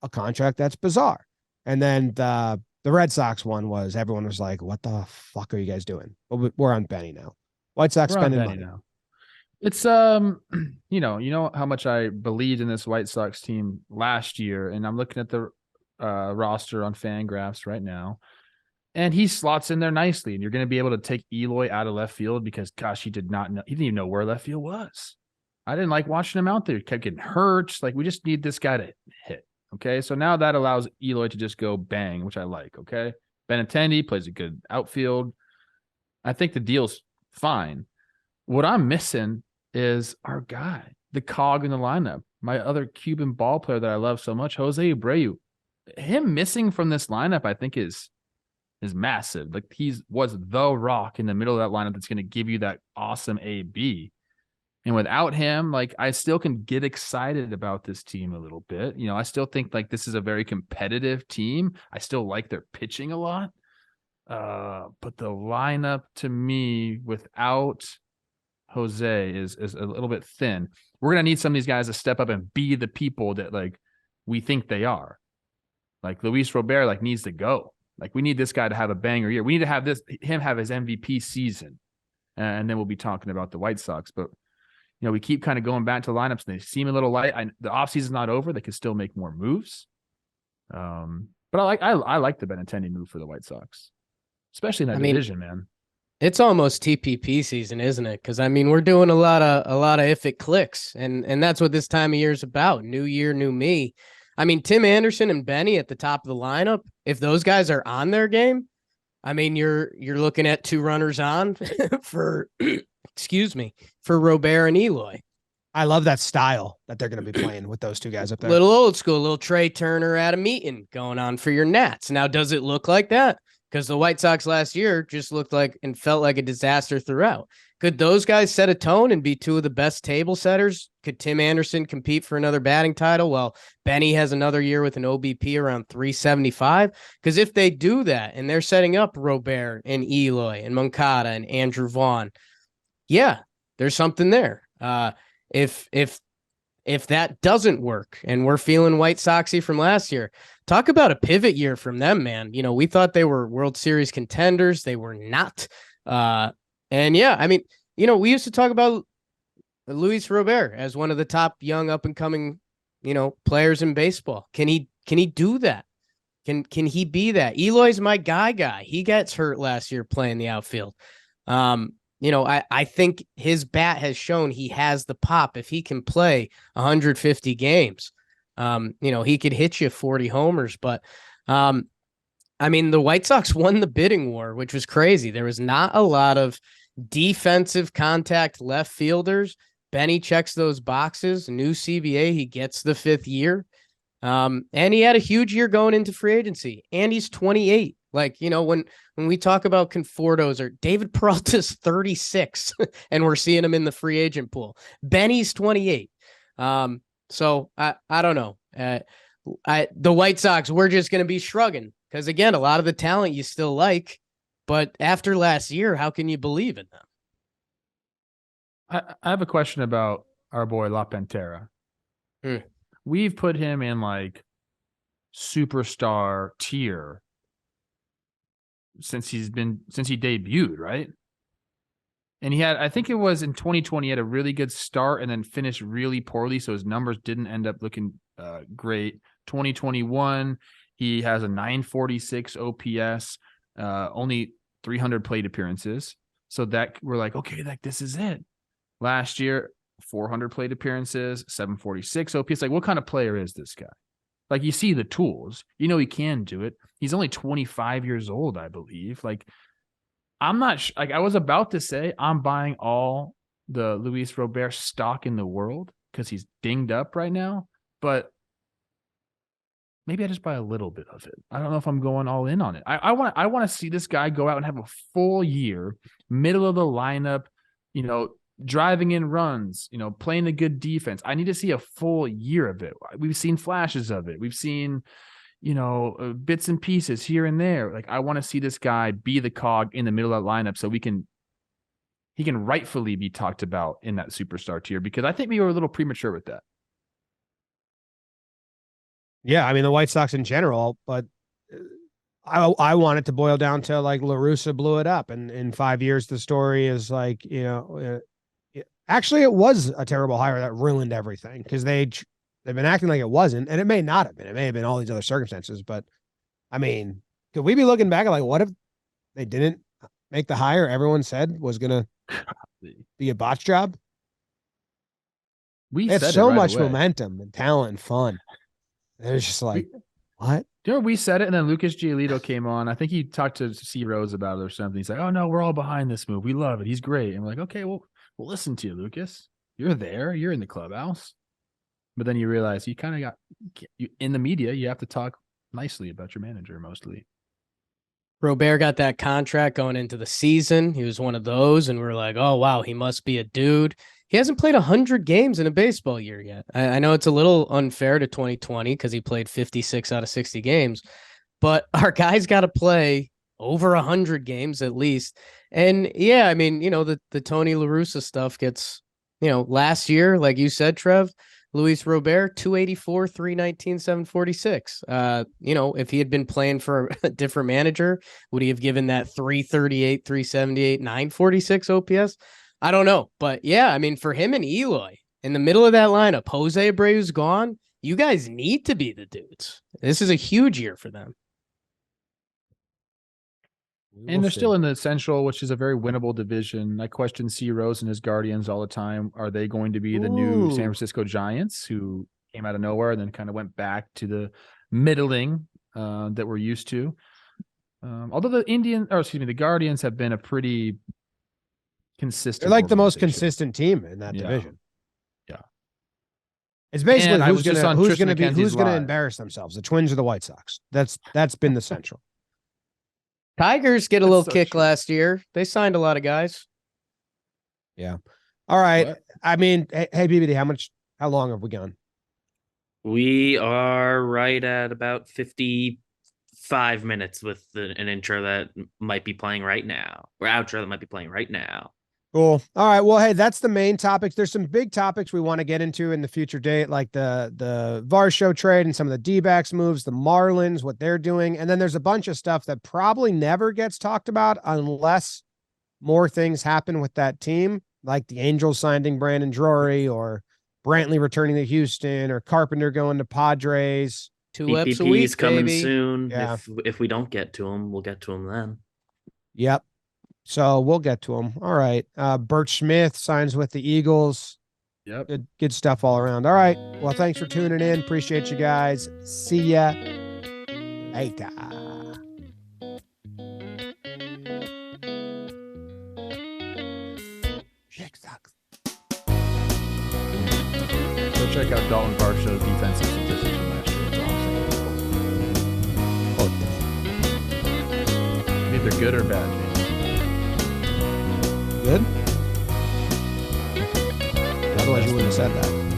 a contract that's bizarre. And then the Red Sox one was, everyone was like, what the fuck are you guys doing? But we're on Benny now. White Sox spending money now.
It's you know how much I believed in this White Sox team last year, and I'm looking at the roster on Fangraphs right now, and he slots in there nicely. And you're going to be able to take Eloy out of left field because, gosh, he didn't even know where left field was. I didn't like watching him out there. He kept getting hurt. Like, we just need this guy to hit. Okay, so now that allows Eloy to just go bang, which I like. Okay, Benintendi plays a good outfield. I think the deal's fine. What I'm missing is our guy, the cog in the lineup, my other Cuban ball player that I love so much, Jose Abreu. Him missing from this lineup, I think, is massive. Like, was the rock in the middle of that lineup that's going to give you that awesome AB. And without him, like, I still can get excited about this team a little bit. I still think like this is a very competitive team. I still like their pitching a lot. But the lineup to me without Jose is a little bit thin. We're going to need some of these guys to step up and be the people that like we think they are. Like Luis Robert like needs to go. Like, we need this guy to have a banger year. We need to have him have his MVP season. And then we'll be talking about the White Sox. But we keep kind of going back to lineups and they seem a little light. The offseason's not over. They can still make more moves. But I like the Benintendi move for the White Sox, especially in that division, man.
It's almost TPP season, isn't it? Because we're doing a lot of if it clicks, and that's what this time of year is about. New year, new me. Tim Anderson and Benny at the top of the lineup. If those guys are on their game, you're looking at 2 runners on for for Robert and Eloy.
I love that style that they're going to be playing with those two guys up there.
Little old school, little Trey Turner at a meeting going on for your Nats. Now, does it look like that? Because the White Sox last year just looked like and felt like a disaster throughout. Could those guys set a tone and be 2 of the best table setters? Could Tim Anderson compete for another batting title? Well, Benny has another year with an OBP around 375. Because if they do that and they're setting up Robert and Eloy and Moncada and Andrew Vaughn, yeah, there's something there. If that doesn't work and we're feeling White Soxy from last year, talk about a pivot year from them, man. We thought they were World Series contenders. They were not. And yeah, we used to talk about Luis Robert as one of the top young up and coming, players in baseball. Can he do that? Can he be that? Eloy's my guy. He gets hurt last year playing the outfield. I think his bat has shown he has the pop. If he can play 150 games, he could hit you 40 homers. But I mean, the White Sox won the bidding war, which was crazy. There was not a lot of defensive contact left fielders. Benny checks those boxes. New CBA, he gets the 5th year. And he had a huge year going into free agency. And he's 28. Like, when we talk about Confortos or David Peralta's 36 and we're seeing him in the free agent pool. Benny's 28. So I don't know. The White Sox, we're just going to be shrugging because, again, a lot of the talent you still like, but after last year, how can you believe in them?
I have a question about our boy La Pantera. We've put him in like superstar tier since he debuted, right? And I think it was in 2020, he had a really good start and then finished really poorly. So his numbers didn't end up looking great. 2021, he has a 946 OPS, only 300 plate appearances. So that we're like, okay, like this is it. Last year, 400 plate appearances, 746 OPS. Like, what kind of player is this guy? Like, you see the tools. You know he can do it. He's only 25 years old, I believe. Like, I'm not like I was about to say I'm buying all the Luis Robert stock in the world because he's dinged up right now, but maybe I just buy a little bit of it. I don't know if I'm going all in on it. I want to see this guy go out and have a full year, middle of the lineup, driving in runs, playing a good defense. I need to see a full year of it. We've seen flashes of it. We've seen, bits and pieces here and there. Like, I want to see this guy be the cog in the middle of that lineup so he can rightfully be talked about in that superstar tier, because I think we were a little premature with that.
Yeah, I mean, the White Sox in general, but I want it to boil down to like La Russa blew it up, and in 5 years the story is like, actually it was a terrible hire that ruined everything because they've been acting like it wasn't, and it may not have been. It may have been all these other circumstances, but I mean, could we be looking back at like, what if they didn't make the hire everyone said was gonna be a botch job?
We
had
said
so
it right
much
away.
momentum and talent and fun. And it's just like, what?
Do you know we said it, and then Lucas Giolito came on. I think he talked to C. Rose about it or something. He's like, "Oh no, we're all behind this move. We love it. He's great." And we're like, "Okay, well, we'll listen to you, Lucas. You're there. You're in the clubhouse." But then you realize you kind of in the media. You have to talk nicely about your manager mostly.
Robert got that contract going into the season. He was one of those, and we're like, "Oh wow, he must be a dude." He hasn't played 100 games in a baseball year yet. I know it's a little unfair to 2020 because he played 56 out of 60 games, but our guy's got to play over 100 games at least. And yeah, I mean, the Tony La Russa stuff gets, last year, like you said, Trev, Luis Robert, 284, 319, 746. If he had been playing for a different manager, would he have given that 338, 378, 946 OPS? I don't know. But yeah, I mean, for him and Eloy in the middle of that lineup, Jose Abreu's gone. You guys need to be the dudes. This is a huge year for them.
And they're still in the Central, which is a very winnable division. I question C. Rose and his Guardians all the time. Are they going to be the new San Francisco Giants, who came out of nowhere and then kind of went back to the middling that we're used to? Although the Guardians have been a pretty consistent.
They're like the most consistent team in that division.
Yeah.
It's basically who's going to embarrass themselves, the Twins or the White Sox. That's been the Central.
Tigers get a little kick last year. They signed a lot of guys.
Yeah. All right. What? I mean, hey, BBD, how long have we gone?
We are right at about 55 minutes with an intro that might be playing right now, or outro that might be playing right now.
Cool. All right. Well, hey, that's the main topics. There's some big topics we want to get into in the future date, like the Varsho trade and some of the D-backs moves, the Marlins, what they're doing. And then there's a bunch of stuff that probably never gets talked about unless more things happen with that team, like the Angels signing Brandon Drury, or Brantley returning to Houston, or Carpenter going to Padres.
2 eps a week,
coming
baby.
soon.
Yeah.
If we don't get to him, we'll get to him then.
Yep. So we'll get to him. All right. Bert Smith signs with the Eagles.
Yep.
Good stuff all around. All right. Well, thanks for tuning in. Appreciate you guys. See ya later.
check out Dalton Varsho's defensive statistics from last year. That's all I'm saying. Either good or bad, James.
Good. Otherwise, you wouldn't have said that.